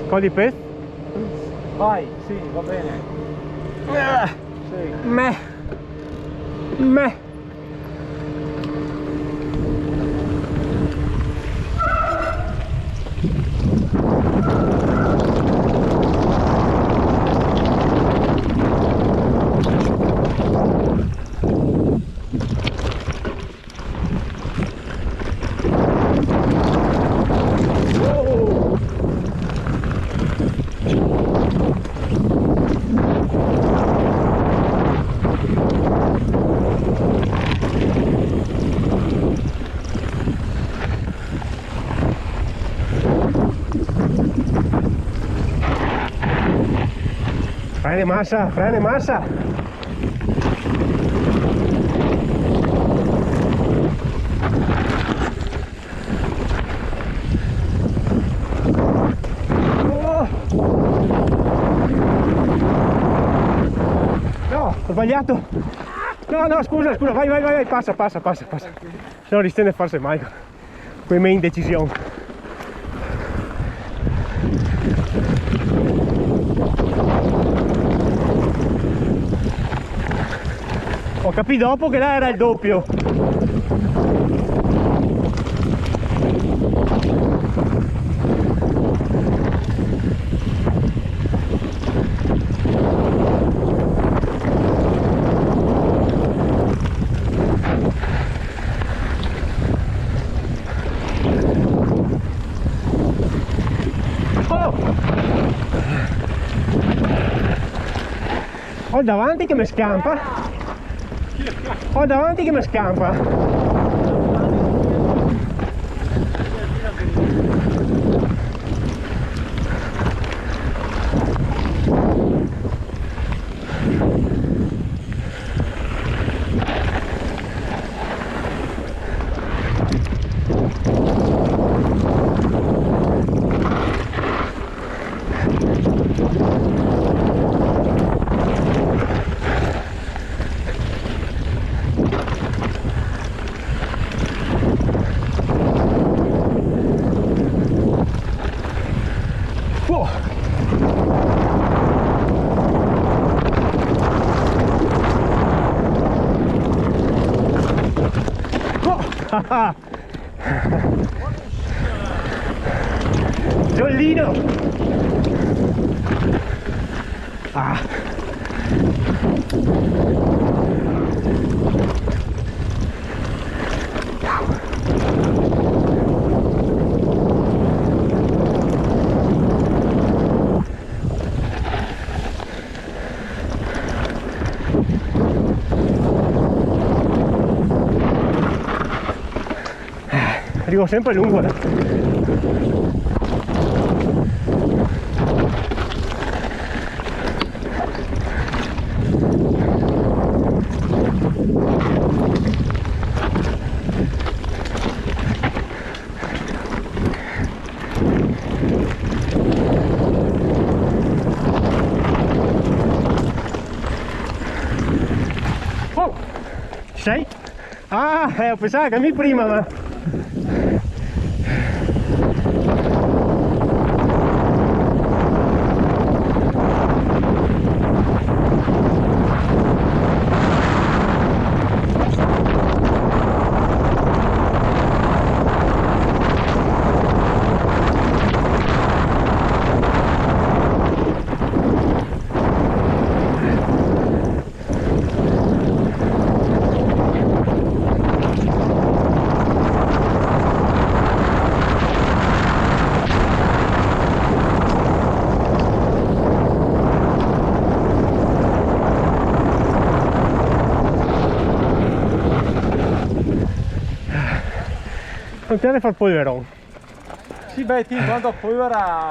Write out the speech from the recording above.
Col di pesce? Vai, sì, va bene. Sì. Me. Frene massa. Oh. No, ho sbagliato. No, scusa, vai, passa. Se no rischiamo di farsi mai. Quei me indecisione. Ho capito dopo che là era il doppio. Ho davanti che mi scampa. Giollino. Arrivo sempre lungo. Oh, ci sei? Ho pensato che mi prima, ma... Non piace far polverone. Sì, beh, ti quando polvera